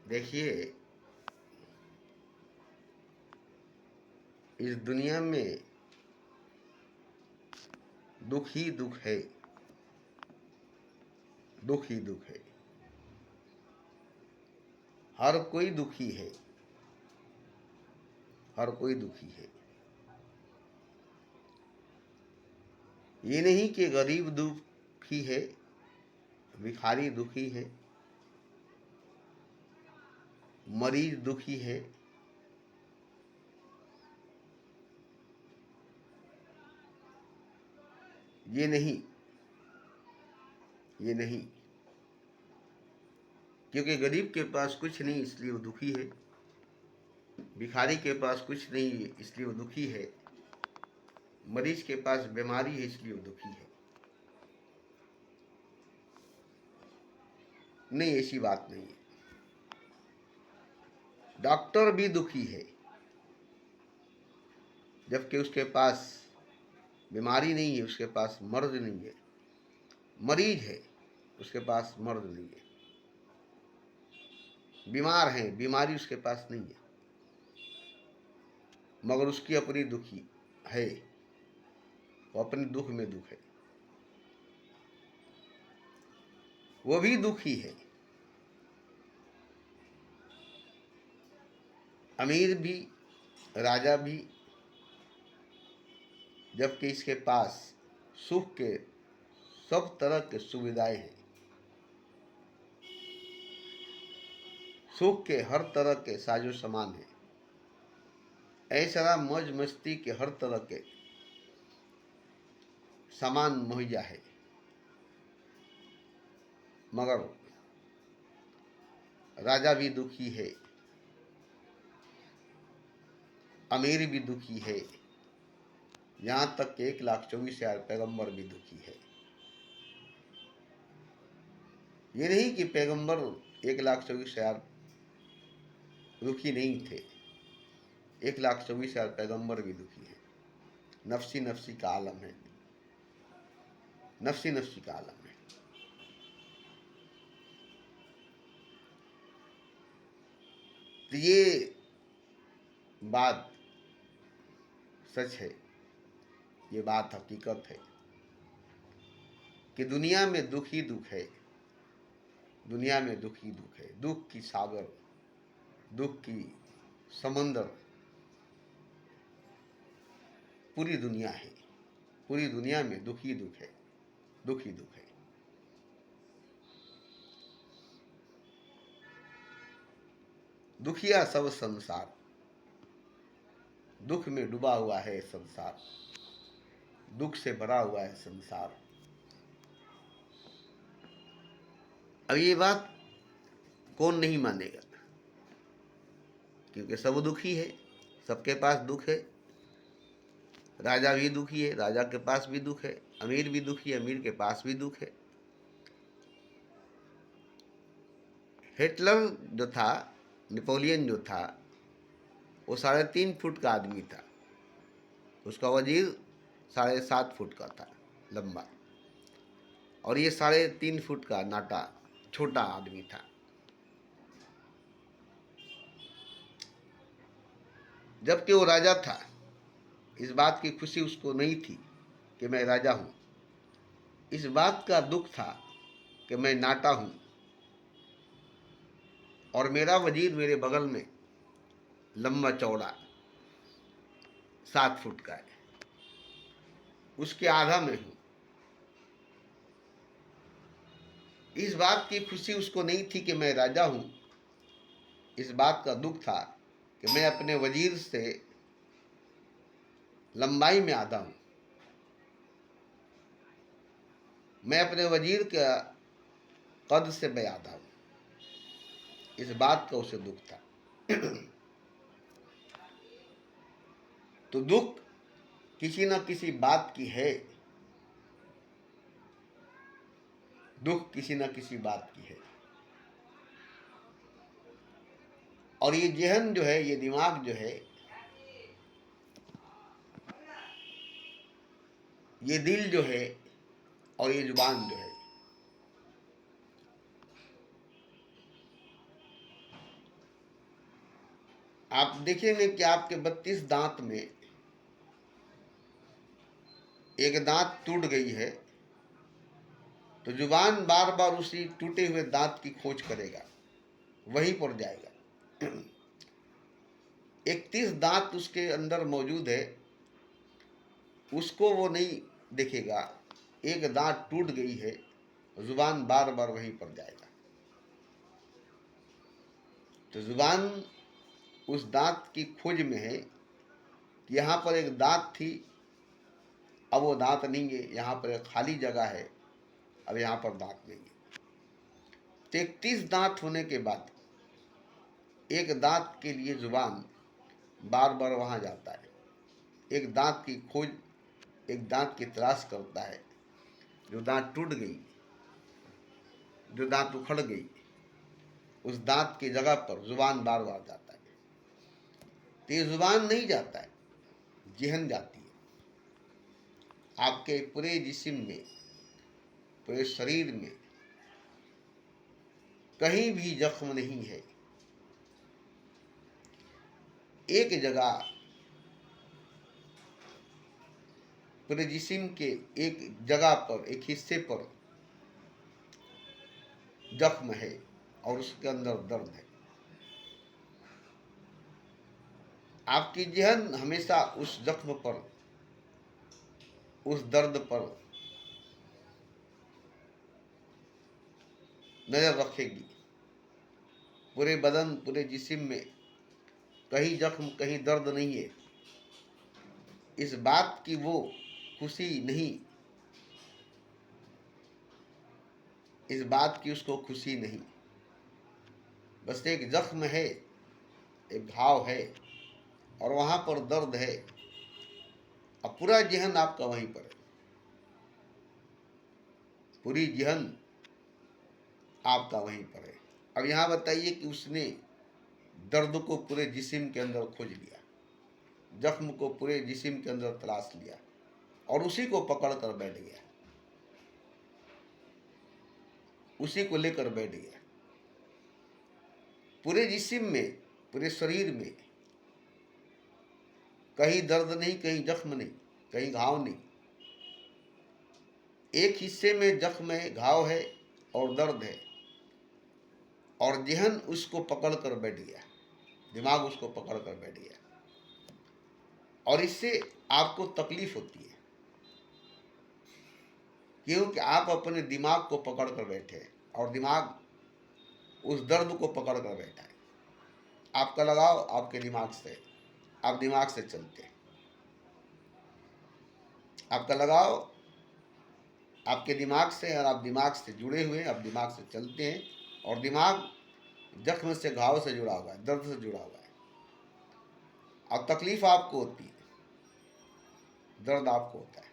देखिए, इस दुनिया में दुख ही दुख है, दुख ही दुख है। हर कोई दुखी है, हर कोई दुखी है। ये नहीं कि गरीब दुखी है, भिखारी दुखी है, मरीज दुखी है। ये नहीं, ये नहीं, क्योंकि गरीब के पास कुछ नहीं इसलिए वो दुखी है, भिखारी के पास कुछ नहीं इसलिए वो दुखी है, मरीज के पास बीमारी है इसलिए वो दुखी है। नहीं, ऐसी बात नहीं है। डॉक्टर भी दुखी है, जबकि उसके पास बीमारी नहीं है, उसके पास मर्ज नहीं है। मरीज है, उसके पास मर्ज नहीं है। बीमार है, बीमारी उसके पास नहीं है, मगर उसकी अपनी दुखी है, वो अपने दुख में दुख है, वो भी दुखी है। अमीर भी, राजा भी, जबकि इसके पास सुख के सब तरह के सुविधाएं हैं, सुख के हर तरह के साजो सामान है, ऐसा मौज मस्ती के हर तरह के सामान मुहैया है, मगर राजा भी दुखी है, अमीर भी दुखी है, यहाँ तक कि 1,24,000 पैगंबर भी दुखी है। ये नहीं कि पैगंबर 1,24,000 दुखी नहीं थे, 1,24,000 पैगंबर भी दुखी है। नफसी नफसी का आलम है, नफसी नफसी का आलम है। तो ये बात सच है, ये बात हकीकत है कि दुनिया में दुख ही दुख है, दुनिया में दुख ही दुख है। दुख की सागर, दुख की समंदर पूरी दुनिया है, पूरी दुनिया में दुख ही दुख है, दुख ही दुख है। दुखिया सब संसार, दुख में डूबा हुआ है संसार, दुख से भरा हुआ है संसार। अब ये बात कौन नहीं मानेगा, क्योंकि सब दुखी है, सबके पास दुख है। राजा भी दुखी है, राजा के पास भी दुख है, अमीर भी दुखी है, अमीर के पास भी दुख है। हिटलर जो था, नेपोलियन जो था, वो 3.5 फुट का आदमी था, उसका वजीर 7.5 फुट का था लंबा, और ये 3.5 फुट का नाटा छोटा आदमी था। जबकि वो राजा था, इस बात की खुशी उसको नहीं थी कि मैं राजा हूं, इस बात का दुख था कि मैं नाटा हूं और मेरा वजीर मेरे बगल में लंबा चौड़ा 7 फुट का है, उसके आधा में हूं। इस बात की खुशी उसको नहीं थी कि मैं राजा हूं, इस बात का दुख था कि मैं अपने वजीर से लंबाई में आधा हूं, मैं अपने वजीर का कद से मैं आधा हूं। इस बात का उसे दुख था। तो दुख किसी न किसी बात की है, दुख किसी न किसी बात की है। और ये जहन जो है, ये दिमाग जो है, ये दिल जो है, और ये जुबान जो है, आप देखेंगे कि आपके 32 दांत में एक दांत टूट गई है, तो जुबान बार बार उसी टूटे हुए दांत की खोज करेगा, वहीं पर जाएगा। 31 दांत उसके अंदर मौजूद है, उसको वो नहीं देखेगा। एक दांत टूट गई है, जुबान बार बार वहीं पर जाएगा। तो जुबान उस दांत की खोज में है कि यहाँ पर एक दांत थी, अब वो दांत नहीं है, यहाँ पर एक खाली जगह है, अब यहाँ पर दांत नहीं है। 33 दांत होने के बाद एक दांत के लिए जुबान बार बार वहाँ जाता है, एक दांत की खोज, एक दांत की तलाश करता है। जो दांत टूट गई, जो दांत उखड़ गई, उस दांत की जगह पर जुबान बार बार जाता है। तो ये जुबान नहीं जाता है, जिहन जाती है। आपके पूरे जिस्म में, पूरे शरीर में कहीं भी जख्म नहीं है। एक जगह पूरे जिस्म के एक जगह पर, एक हिस्से पर जख्म है और उसके अंदर दर्द है। आपकी जहन हमेशा उस जख्म पर, उस दर्द पर नजर रखेगी। पूरे बदन, पूरे जिस्म में कहीं जख्म, कहीं दर्द नहीं है, इस बात की वो खुशी नहीं, इस बात की उसको खुशी नहीं। बस एक जख्म है, एक घाव है और वहां पर दर्द है, अब पूरा जहन आपका वहीं पर है। पूरी जहन आपका वहीं पर है। अब यहां बताइए कि उसने दर्द को पूरे जिस्म के अंदर खोज लिया, जख्म को पूरे जिस्म के अंदर तलाश लिया और उसी को पकड़ कर बैठ गया, उसी को लेकर बैठ गया। पूरे जिस्म में, पूरे शरीर में कहीं दर्द नहीं, कहीं जख्म नहीं, कहीं घाव नहीं। एक हिस्से में जख्म है, घाव है और दर्द है, और जहन उसको पकड़ कर बैठ गया, दिमाग उसको पकड़ कर बैठ गया। और इससे आपको तकलीफ होती है, क्योंकि आप अपने दिमाग को पकड़ कर बैठे हैं और दिमाग उस दर्द को पकड़ कर बैठा है। आपका लगाव आपके दिमाग से, आप दिमाग से चलते हैं। आपका लगाव आपके दिमाग से और आप दिमाग से जुड़े हुए हैं, आप दिमाग से चलते हैं और दिमाग जख्म से, घाव से जुड़ा हुआ है, दर्द से जुड़ा हुआ है। और तकलीफ आपको होती है, दर्द आपको होता है।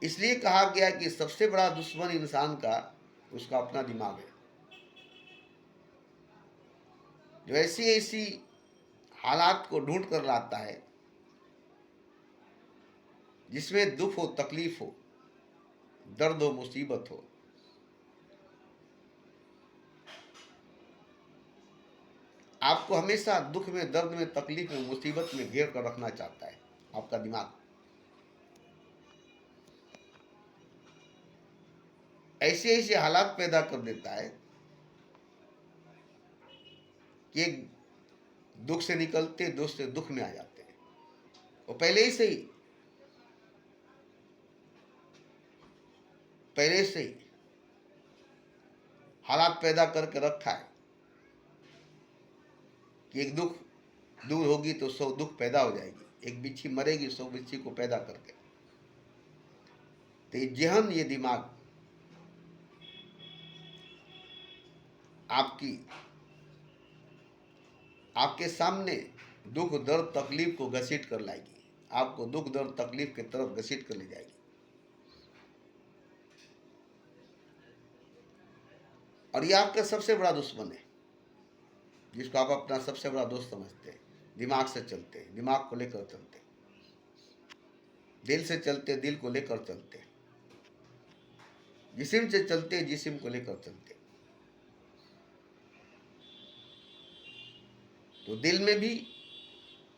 इसलिए कहा गया कि सबसे बड़ा दुश्मन इंसान का उसका अपना दिमाग है, जो ऐसी ऐसी हालात को ढूंढ कर लाता है जिसमें दुख हो, तकलीफ हो, दर्द हो, मुसीबत हो। आपको हमेशा दुख में, दर्द में, तकलीफ में, मुसीबत में घेर कर रखना चाहता है आपका दिमाग। ऐसे ऐसे हालात पैदा कर देता है कि एक दुख से निकलते दूसरे दुख में आ जाते हैं। वो पहले से ही हालात पैदा करके रखा है कि एक दुख दूर होगी तो 100 दुख पैदा हो जाएगी, एक बिच्छी मरेगी 100 बिच्छी को पैदा करके। तो ये जहन, ये दिमाग आपके सामने दुख, दर्द, तकलीफ को घसीट कर लाएगी, आपको दुख, दर्द, तकलीफ की तरफ घसीट कर ले जाएगी। और ये आपका सबसे बड़ा दुश्मन है, जिसको आप अपना सबसे बड़ा दोस्त समझते हैं। दिमाग से चलते हैं, दिमाग को लेकर चलते हैं। दिल से चलते, दिल को लेकर चलते हैं। जिस्म से चलते, जिस्म को लेकर चलते हैं। तो दिल में भी,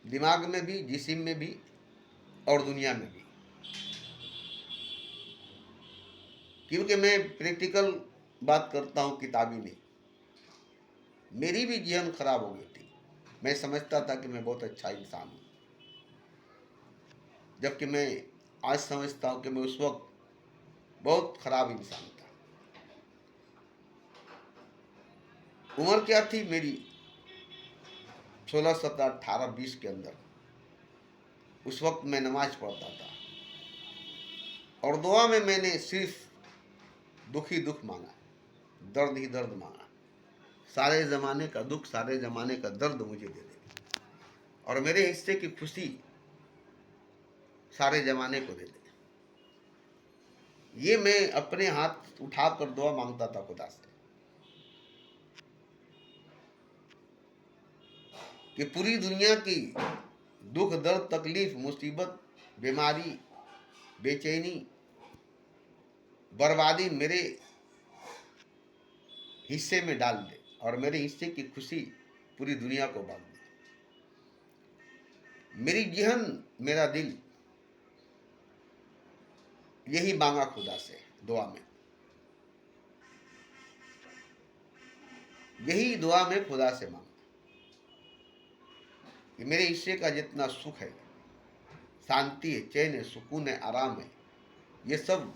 दिमाग में भी, जिस्म में भी और दुनिया में भी। क्योंकि मैं प्रैक्टिकल बात करता हूँ, किताबी नहीं। मेरी भी जीवन खराब हो गई थी। मैं समझता था कि मैं बहुत अच्छा इंसान हूँ, जबकि मैं आज समझता हूँ कि मैं उस वक्त बहुत खराब इंसान था। उम्र क्या थी मेरी? 16, 17, 18, 20 के अंदर। उस वक्त मैं नमाज पढ़ता था और दुआ में मैंने सिर्फ दुख ही दुख मांगा, दर्द ही दर्द मांगा। सारे ज़माने का दुख, सारे ज़माने का दर्द मुझे दे दे, और मेरे हिस्से की खुशी सारे ज़माने को दे दे। ये मैं अपने हाथ उठाकर दुआ मांगता था खुदा से कि पूरी दुनिया की दुख, दर्द, तकलीफ, मुसीबत, बीमारी, बेचैनी, बर्बादी मेरे हिस्से में डाल दे, और मेरे हिस्से की खुशी पूरी दुनिया को बांट दे। मेरी जहन, मेरा दिल यही मांगा खुदा से दुआ में। यही दुआ में खुदा से मांगा कि मेरे हिस्से का जितना सुख है, शांति है, चैन है, सुकून है, आराम है, ये सब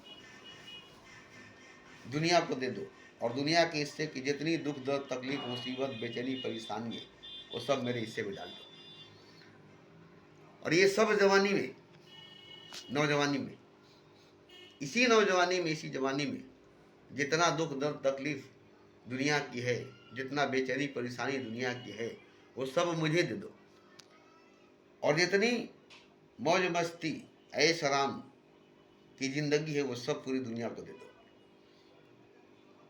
दुनिया को दे दो, और दुनिया के हिस्से की जितनी दुख, दर्द, तकलीफ, मुसीबत, बेचैनी, परेशानी है, वो सब मेरे हिस्से में डाल दो। और ये सब जवानी में, नौजवानी में, इसी नौजवानी में, इसी जवानी में जितना दुख, दर्द, तकलीफ दुनिया की है, जितना बेचैनी, परेशानी दुनिया की है, वो सब मुझे दे दो। और जितनी मौज मस्ती, ऐश आराम की जिंदगी है, वो सब पूरी दुनिया को दे दो।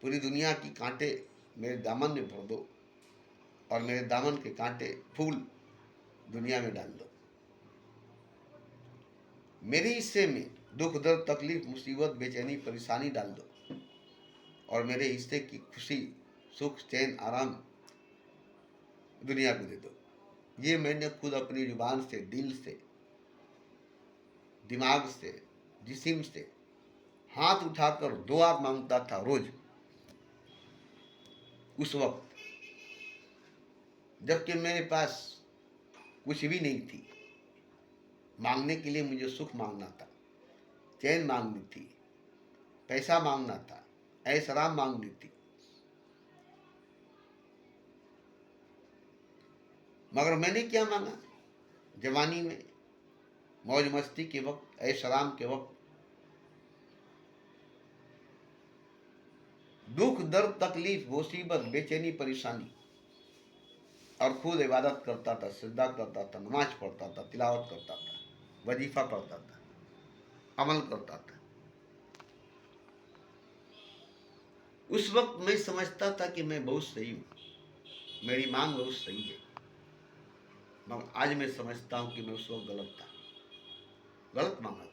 पूरी दुनिया की कांटे मेरे दामन में भर दो, और मेरे दामन के कांटे, फूल दुनिया में डाल दो। मेरे हिस्से में दुख, दर्द, तकलीफ, मुसीबत, बेचैनी, परेशानी डाल दो, और मेरे हिस्से की खुशी, सुख, चैन, आराम दुनिया को दे दो। ये मैंने खुद अपनी जुबान से, दिल से, दिमाग से, जिस्म से हाथ उठाकर दुआ मांगता था रोज, उस वक्त जबकि मेरे पास कुछ भी नहीं थी। मांगने के लिए मुझे सुख मांगना था, चैन मांगनी थी, पैसा मांगना था, ऐश आराम मांगनी थी। मगर मैंने क्या मांगा? जवानी में, मौज मस्ती के वक्त, ऐश आराम के वक्त, दुख, दर्द, तकलीफ, मुसीबत, बेचैनी, परेशानी, और खुद इबादत करता था, सिजदा करता था, नमाज पढ़ता था, तिलावत करता था, वजीफा पढ़ता था, अमल करता था। उस वक्त मैं समझता था कि मैं बहुत सही हूँ, मेरी मांग बहुत सही है। मगर आज मैं समझता हूँ कि मैं उस वक्त गलत था, गलत मांगा था,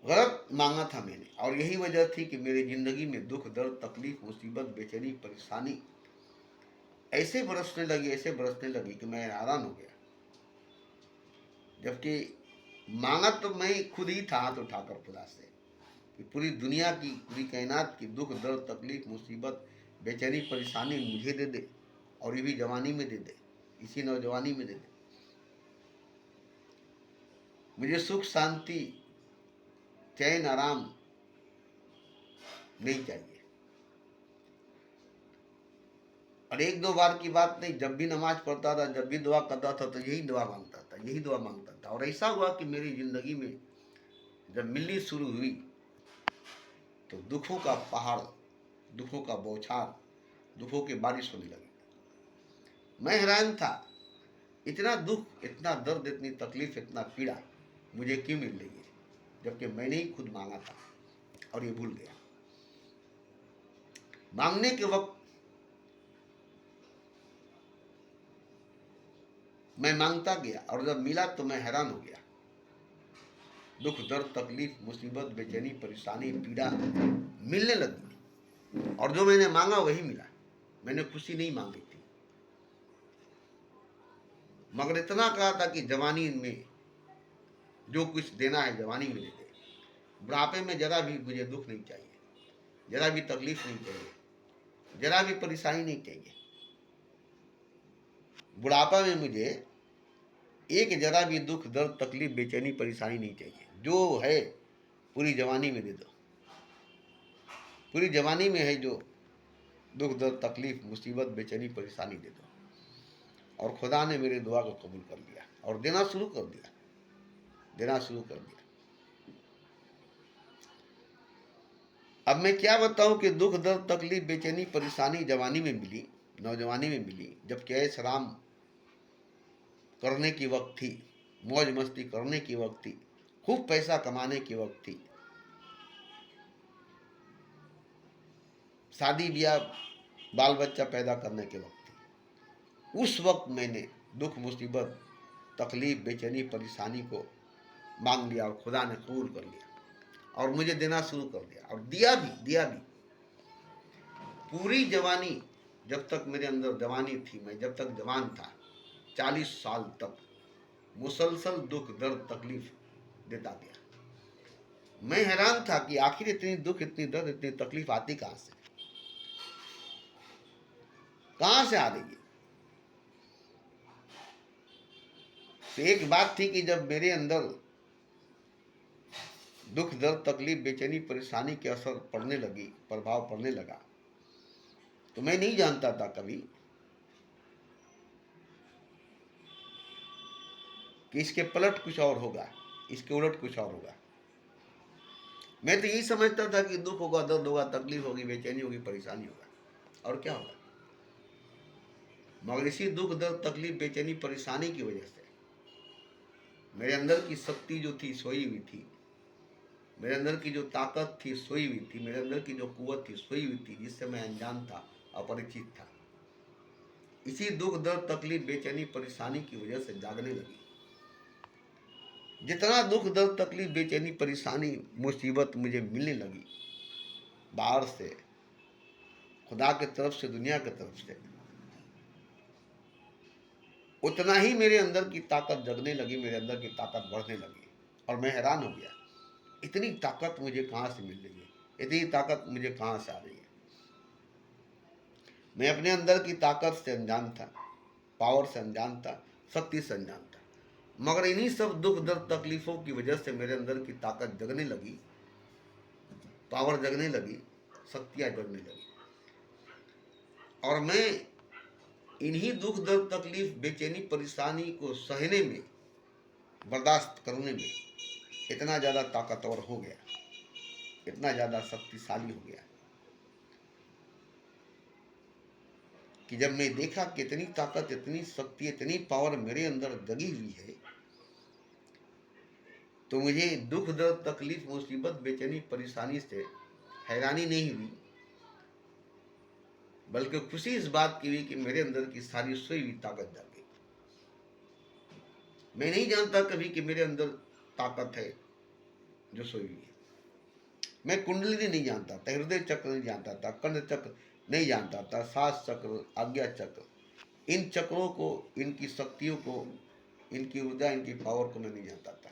गलत मांगा था मैंने। और यही वजह थी कि मेरी जिंदगी में दुख, दर्द, तकलीफ, मुसीबत, बेचैनी, परेशानी ऐसे बरसने लगी, ऐसे बरसने लगी कि मैं हैरान हो गया। जबकि मांगा तो मैं खुद ही था, हाथ उठाकर खुदा से, कि पूरी दुनिया की, पूरी कायनात की दुख, दर्द, तकलीफ, मुसीबत, बेचैनी, परेशानी मुझे दे दे, और ये भी जवानी में दे दे, इसी नौजवानी में दे दे। मुझे सुख, शांति, चैन, आराम नहीं चाहिए। और एक दो बार की बात नहीं, जब भी नमाज पढ़ता था, जब भी दुआ करता था, तो यही दुआ मांगता था, यही दुआ मांगता था। और ऐसा हुआ कि मेरी जिंदगी में जब मिलनी शुरू हुई, तो दुखों का पहाड़, दुखों का बौछार, दुखों की बारिश होने लगी। मैं हैरान था, इतना दुख, इतना दर्द, इतनी तकलीफ, इतना पीड़ा मुझे क्यों मिल रही है, जबकि मैंने ही खुद मांगा था और ये भूल गया। मांगने के वक्त मैं मांगता गया, और जब मिला तो मैं हैरान हो गया। दुख, दर्द, तकलीफ, मुसीबत, बेचैनी, परेशानी, पीड़ा मिलने लगी। और जो मैंने मांगा वही मिला। मैंने खुशी नहीं मांगी थी, मगर इतना कहा था कि जवानी में जो कुछ देना है जवानी में दे दे। बुढ़ापे में जरा भी मुझे दुख नहीं चाहिए, जरा भी तकलीफ नहीं चाहिए, जरा भी परेशानी नहीं चाहिए। बुढ़ापा में मुझे एक जरा भी दुख दर्द तकलीफ बेचैनी परेशानी नहीं चाहिए। जो है पूरी जवानी में दे दो। पूरी जवानी में है जो दुख दर्द तकलीफ मुसीबत बेचैनी परेशानी दे दो। और खुदा ने मेरे दुआ को कबूल कर लिया और देना शुरू कर दिया, देना शुरू कर दिया। अब मैं क्या बताऊं कि दुख दर्द तकलीफ बेचैनी परेशानी जवानी में मिली, नौजवानी में मिली, जबकि ऐश आराम करने की वक्त थी, मौज मस्ती करने की वक्त थी, खूब पैसा कमाने की वक्त थी, शादी ब्याह बाल बच्चा पैदा करने के वक्त थी। उस वक्त मैंने दुख मुसीबत तकलीफ बेचैनी परेशानी को मांग लिया और खुदा ने कबूल कर लिया और मुझे देना शुरू कर दिया और दिया भी। पूरी जवानी जब तक मेरे अंदर जवानी थी, मैं जब तक जवान था, 40 साल तक मुसलसल दुख दर्द तकलीफ देता गया। मैं हैरान था कि आखिर इतनी दुख इतनी दर्द इतनी तकलीफ आती कहां से, कहां से आ रही है। तो एक बात थी कि जब मेरे अंदर दुख दर्द तकलीफ बेचैनी परेशानी के असर पड़ने लगी, प्रभाव पड़ने लगा, तो मैं नहीं जानता था कभी कि इसके पलट कुछ और होगा, इसके उलट कुछ और होगा। मैं तो यही समझता था कि दुख होगा, दर्द होगा, तकलीफ होगी, बेचैनी होगी, परेशानी होगा और क्या होगा। मगर इसी दुख दर्द तकलीफ बेचैनी परेशानी की वजह से मेरे अंदर की शक्ति जो थी सोई हुई थी, मेरे अंदर की जो ताकत थी सोई हुई थी, मेरे अंदर की जो कुव्वत थी सोई हुई थी, जिससे मैं अनजान था, अपरिचित था, इसी दुख दर्द तकलीफ बेचैनी परेशानी की वजह से जागने लगी। जितना दुख दर्द तकलीफ बेचैनी परेशानी मुसीबत मुझे मिलने लगी बाहर से, खुदा की तरफ से, दुनिया की तरफ से, उतना ही मेरे अंदर की ताकत जगने लगी, मेरे अंदर की ताकत बढ़ने लगी। और मैं हैरान हो गया, इतनी ताकत मुझे कहाँ से मिल रही है, इतनी ताकत मुझे कहाँ से आ रही है। मैं अपने अंदर की ताकत से अनजान था, पावर से अनजान था, शक्ति से अनजान था। मगर इन्हीं सब दुख दर्द तकलीफों की वजह से मेरे अंदर की ताकत जगने लगी, पावर जगने लगी, शक्तियाँ जगने लगी। और मैं इन्हीं दुख दर्द तकलीफ बेचैनी परेशानी को सहने में, बर्दाश्त करने में इतना ज़्यादा ताकतवर हो गया, इतना ज़्यादा शक्तिशाली हो गया कि जब मैं देखा कि इतनी ताकत, इतनी शक्ति, इतनी पावर मेरे अंदर जगी हुई है, तो मुझे दुख दर्द तकलीफ मुसीबत बेचैनी परेशानी से हैरानी नहीं हुई, बल्कि खुशी इस बात की हुई कि मेरे अंदर की सारी सोई हुई ताकत जाग गई। मैं नहीं जानता कभी कि मेरे अंदर ताकत है जो सोई हुई है। मैं कुंडली नहीं जानता था, हृदय चक्र नहीं जानता था, कंड चक्र नहीं जानता था, सात चक्र, आज्ञा चक्र, इन चक्रों को, इनकी शक्तियों को, इनकी ऊर्जा, इनकी पावर को मैं नहीं जानता था।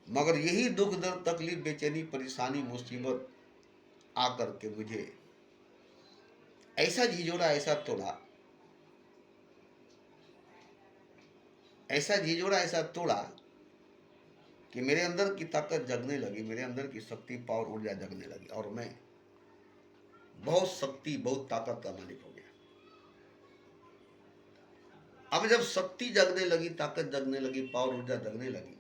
मगर यही दुख दर्द तकलीफ बेचैनी परेशानी मुसीबत आकर के मुझे ऐसा झिझोड़ा, ऐसा तोड़ा, ऐसा झिझोड़ा, ऐसा तोड़ा कि मेरे अंदर की ताकत जगने लगी, मेरे अंदर की शक्ति पावर ऊर्जा जगने लगी और मैं बहुत शक्ति बहुत ताकत का मालिक हो गया। अब जब शक्ति जगने लगी, ताकत जगने लगी, पावर ऊर्जा जगने लगी,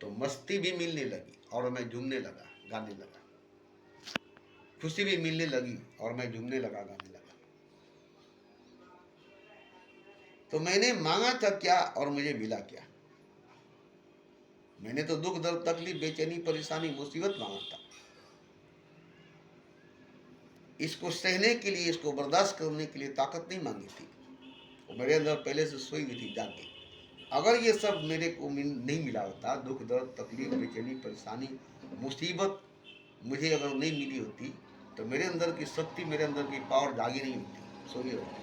तो मस्ती भी मिलने लगी और मैं झूमने लगा, गाने लगा। खुशी भी मिलने लगी और मैं झूमने लगा, गाने लगा। तो मैंने मांगा था क्या और मुझे मिला क्या? मैंने तो दुख दर्द तकलीफ बेचैनी परेशानी मुसीबत मांगा था। इसको सहने के लिए, इसको बर्दाश्त करने के लिए ताकत नहीं मांगी थी, वो मेरे अंदर पहले से सोई हुई थी, जाग गई। अगर ये सब मेरे को नहीं मिला होता, दुख दर्द तकलीफ बेचैनी परेशानी मुसीबत मुझे अगर नहीं मिली होती तो मेरे अंदर की शक्ति, मेरे अंदर की पावर जागी नहीं होती, सोई होती।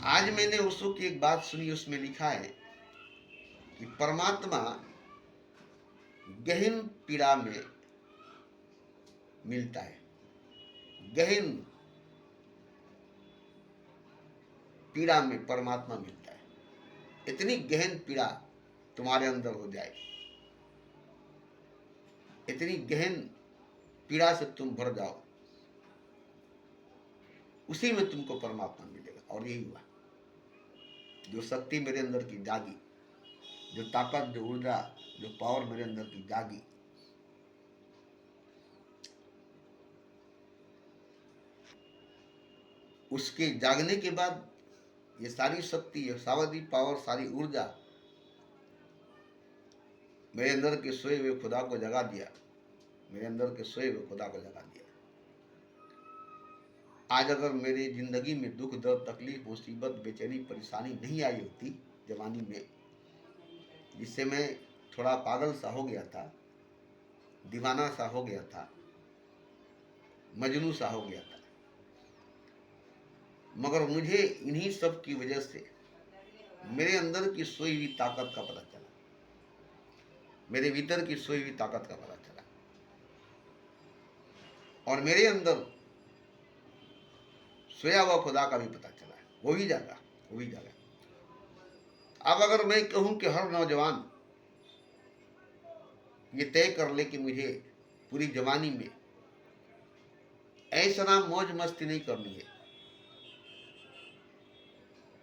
आज मैंने उसको की एक बात सुनी, उसमें लिखा है कि परमात्मा गहन पीड़ा में मिलता है। गहन पीड़ा में परमात्मा मिलता है। इतनी गहन पीड़ा तुम्हारे अंदर हो जाए, इतनी गहन पीड़ा से तुम भर जाओ, उसी में तुमको परमात्मा मिलेगा। और यही हुआ। जो शक्ति मेरे अंदर की जागी, जो ताकत, जो ऊर्जा, जो पावर मेरे अंदर की जागी, उसके जागने के बाद ये सारी शक्ति, ये सारी पावर, सारी ऊर्जा मेरे अंदर के सोए हुए खुदा को जगा दिया। मेरे अंदर के सोए हुए खुदा को जगा दिया। आज अगर मेरी जिंदगी में दुख, दर्द, तकलीफ, मुसीबत, बेचैनी, परेशानी नहीं आई होती जवानी में, जिससे मैं थोड़ा पागल सा हो गया था, दीवाना सा हो गया था, मजनू सा हो गया था, मगर मुझे इन्हीं सब की वजह से मेरे अंदर की सोई हुई ताकत का पता चला, मेरे भीतर की सोई हुई ताकत का पता चला, और मेरे अंदर सोया हुआ खुदा का भी पता चला। वो भी जागा, वो भी जागा। अब अगर मैं कहूं कि हर नौजवान ये तय कर ले कि मुझे पूरी जवानी में ऐसा ना मौज मस्ती नहीं करनी है,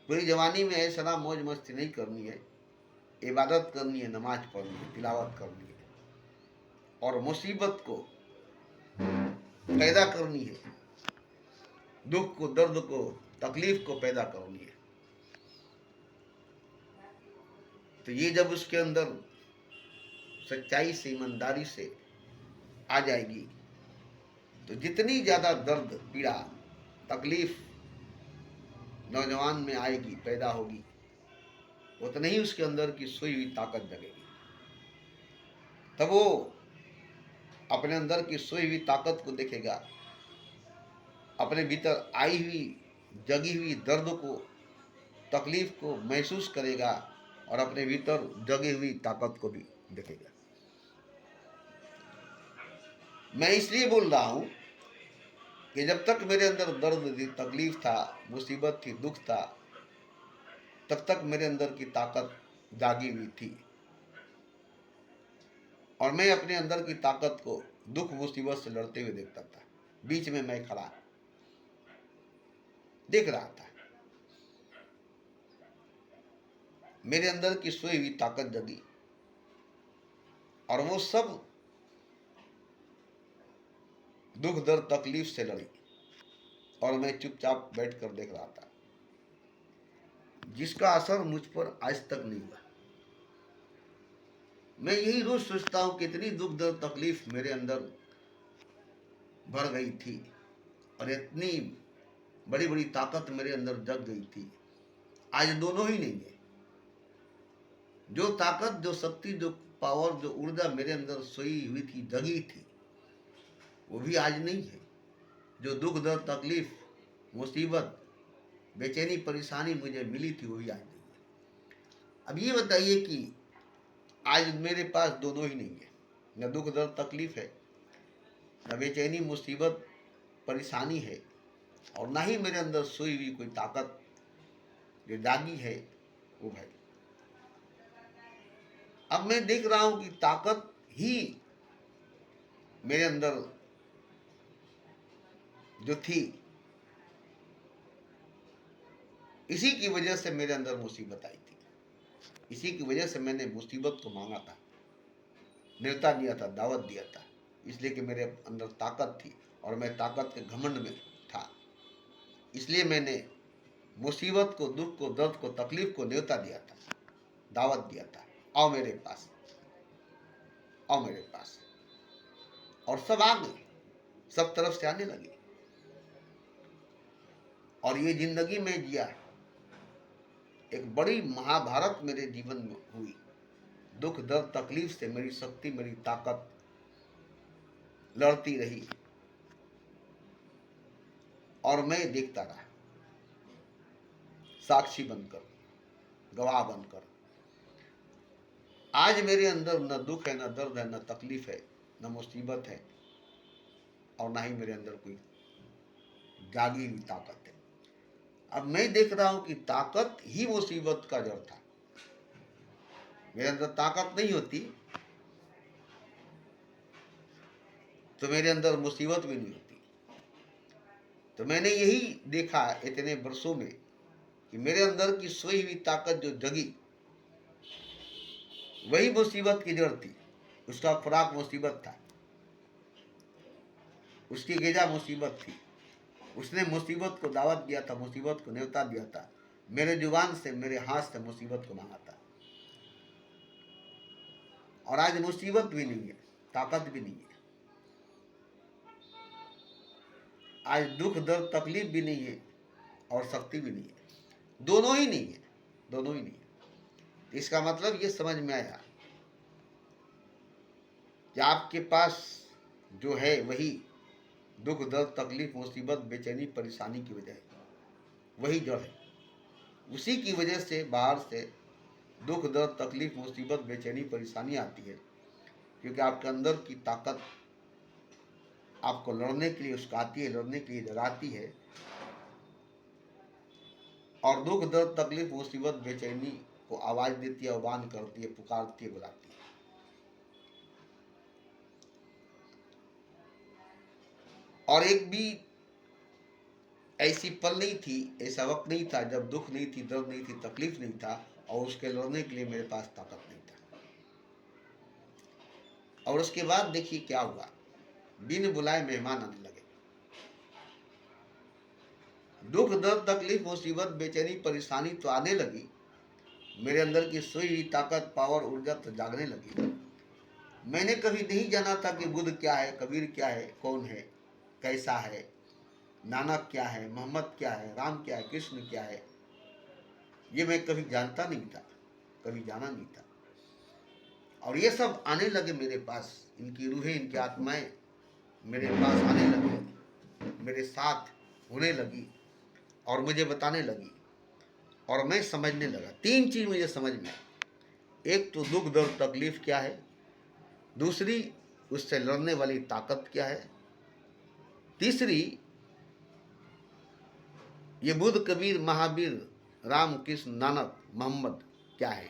पूरी जवानी में ऐसा ना मौज मस्ती नहीं करनी है, इबादत करनी है, नमाज पढ़नी है, तिलावत करनी है, और मुसीबत को पैदा करनी है, दुख को, दर्द को, तकलीफ को पैदा करनी है। तो ये जब उसके अंदर सच्चाई से, ईमानदारी से आ जाएगी, तो जितनी ज्यादा दर्द, पीड़ा, तकलीफ नौजवान में आएगी, पैदा होगी, उतनी ही उसके अंदर की सोई हुई ताकत जगेगी। तब वो अपने अंदर की सोई हुई ताकत को देखेगा, अपने भीतर आई हुई, जगी हुई दर्द को, तकलीफ को महसूस करेगा, और अपने भीतर जगी हुई ताकत को भी देखेगा। मैं इसलिए बोल रहा हूं कि जब तक मेरे अंदर दर्द थी, तकलीफ था, मुसीबत थी, दुख था, तब तक मेरे अंदर की ताकत जागी हुई थी, और मैं अपने अंदर की ताकत को दुख, मुसीबत से लड़ते हुए देखता था। बीच में मैं खड़ा देख रहा था, मेरे अंदर की सोई हुई ताकत जगी, और वो सब दुख, दर्द, तकलीफ से लड़ी, और मैं चुपचाप बैठकर देख रहा था, जिसका असर मुझ पर आज तक नहीं हुआ। मैं यही रोज सोचता हूं कि इतनी दुख, दर्द, तकलीफ मेरे अंदर भर गई थी, और इतनी बड़ी बड़ी ताकत मेरे अंदर जग गई थी। आज दोनों ही नहीं है। जो ताकत, जो शक्ति, जो पावर, जो ऊर्जा मेरे अंदर सोई हुई थी, जगी थी, वो भी आज नहीं है। जो दुख, दर्द, तकलीफ, मुसीबत, बेचैनी, परेशानी मुझे मिली थी, वो भी आज नहीं है। अब ये बताइए कि आज मेरे पास दोनों ही नहीं है। न दुख, दर्द, तकलीफ है, न बेचैनी, मुसीबत, परेशानी है, और ना ही मेरे अंदर सोई हुई कोई ताकत जो जागी है, वो है। अब मैं देख रहा हूं कि ताकत ही मेरे अंदर जो थी, इसी की वजह से मेरे अंदर मुसीबत आई थी। इसी की वजह से मैंने मुसीबत को मांगा था, न्योता दिया था, दावत दिया था, इसलिए कि मेरे अंदर ताकत थी, और मैं ताकत के घमंड में था। इसलिए मैंने मुसीबत को, दुख को, दर्द को, तकलीफ को न्योता दिया था, दावत दिया था, आओ मेरे पास, आओ मेरे पास। और सब आ गए, सब तरफ से आने लगे, और ये जिंदगी में जिया। एक बड़ी महाभारत मेरे जीवन में हुई। दुख, दर्द, तकलीफ से मेरी शक्ति, मेरी ताकत लड़ती रही और मैं देखता रहा, साक्षी बनकर, गवाह बनकर। आज मेरे अंदर न दुख है, न दर्द है, न तकलीफ है, न मुसीबत है, और ना ही मेरे अंदर कोई जागी हुई ताकत है। अब मैं देख रहा हूं कि ताकत ही मुसीबत का जड़ था। मेरे अंदर ताकत नहीं होती तो मेरे अंदर मुसीबत भी नहीं होती। तो मैंने यही देखा इतने वर्षों में कि मेरे अंदर की सोई हुई ताकत जो जगी, वही मुसीबत की जड़ थी। उसका खुराक मुसीबत था, उसकी ग़िज़ा मुसीबत थी। उसने मुसीबत को दावत दिया था, मुसीबत को न्योता दिया था। मेरे जुबान से, मेरे हाथ से मुसीबत को मांगा था। और आज मुसीबत भी नहीं है, ताकत भी नहीं है। आज दुख दर्द तकलीफ भी नहीं है और शक्ति भी नहीं है। दोनों ही नहीं है, दोनों ही नहीं है। इसका मतलब ये समझ में आया कि आपके पास जो है वही दुख दर्द तकलीफ मुसीबत बेचैनी परेशानी की वजह है, वही जड़ है। उसी की वजह से बाहर से दुख दर्द तकलीफ मुसीबत बेचैनी परेशानी आती है, क्योंकि आपके अंदर की ताकत आपको लड़ने के लिए उस्काती है, लड़ने के लिए जगाती है। और दुख दर्द तकलीफ मुसीबत बेचैनी को आवाज देती है, आह्वान करती है, पुकारती है, बुलाती है। और एक भी ऐसी पल नहीं थी, ऐसा वक्त नहीं था जब दुख नहीं थी, दर्द नहीं थी, तकलीफ नहीं था और उसके लड़ने के लिए मेरे पास ताकत नहीं था। और उसके बाद देखिए क्या हुआ, बिन बुलाए मेहमान आने लगे। दुख दर्द तकलीफ मुसीबत बेचैनी परेशानी तो आने लगी, मेरे अंदर की सोई हुई ताकत पावर ऊर्जा तो जागने लगी। मैंने कभी नहीं जाना था कि बुद्ध क्या है, कबीर क्या है, कौन है, कैसा है, नानक क्या है, मोहम्मद क्या है, राम क्या है, कृष्ण क्या है। ये मैं कभी जानता नहीं था, कभी जाना नहीं था। और ये सब आने लगे मेरे पास, इनकी रूहें, इनकी आत्माएं मेरे पास आने लगी, मेरे साथ होने लगी और मुझे बताने लगी। और मैं समझने लगा। तीन चीज मुझे समझ में आई। एक तो दुख दर्द तकलीफ क्या है, दूसरी उससे लड़ने वाली ताकत क्या है, तीसरी ये बुद्ध कबीर महावीर राम कृष्ण नानक मोहम्मद क्या है।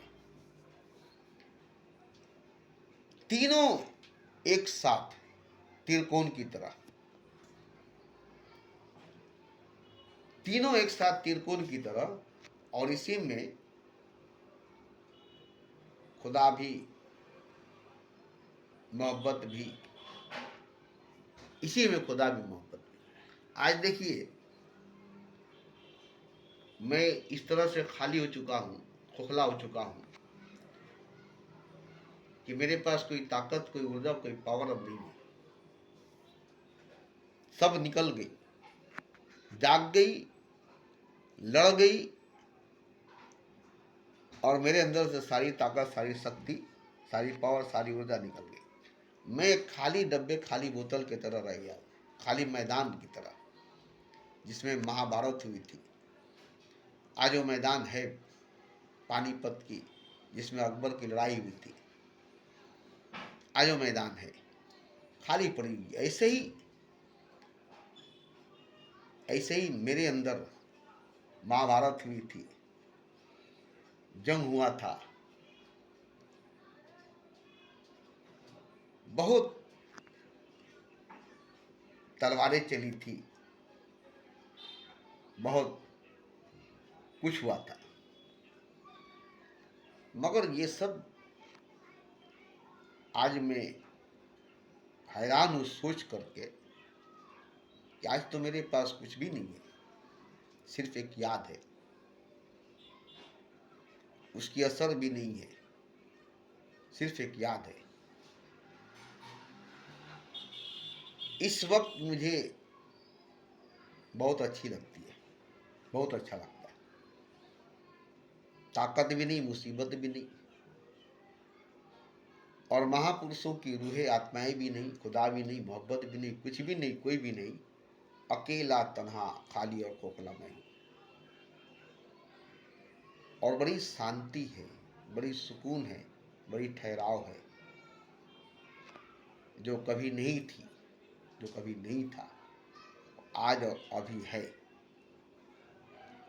तीनों एक साथ त्रिकोण की तरह, तीनों एक साथ त्रिकोण की तरह। और इसी में खुदा भी, मोहब्बत भी, इसी में खुदा भी मोहब्बत भी। आज देखिए मैं इस तरह से खाली हो चुका हूँ, खोखला हो चुका हूँ कि मेरे पास कोई ताकत, कोई ऊर्जा, कोई पावर अब नहीं है। सब निकल गई, जाग गई, लड़ गई और मेरे अंदर से सारी ताकत, सारी शक्ति, सारी पावर, सारी ऊर्जा निकल गई। मैं एक खाली डब्बे, खाली बोतल की तरह रह गया, खाली मैदान की तरह जिसमें महाभारत हुई थी। आज वो मैदान है पानीपत की, जिसमें अकबर की लड़ाई हुई थी। आज वो मैदान है खाली पड़ी हुई। ऐसे ही मेरे अंदर महाभारत हुई थी, जंग हुआ था, बहुत तलवारें चली थी, बहुत कुछ हुआ था। मगर ये सब आज मैं हैरान हूँ सोच करके कि आज तो मेरे पास कुछ भी नहीं है, सिर्फ एक याद है, उसकी असर भी नहीं है, सिर्फ एक याद है। इस वक्त मुझे बहुत अच्छी लगती है, बहुत अच्छा लगता है। ताकत भी नहीं, मुसीबत भी नहीं, और महापुरुषों की रूहें, आत्माएं भी नहीं, खुदा भी नहीं, मोहब्बत भी नहीं, कुछ भी नहीं, कोई भी नहीं। अकेला, तन्हा, खाली और खोखला मैं हूँ। और बड़ी शांति है, बड़ी सुकून है, बड़ी ठहराव है, जो कभी नहीं थी, जो कभी नहीं था, आज और अभी है।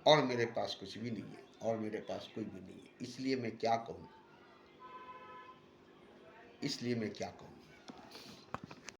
और मेरे पास कुछ भी नहीं है, और मेरे पास कोई भी नहीं है। इसलिए मैं क्या कहूँ, इसलिए मैं क्या कहूँ।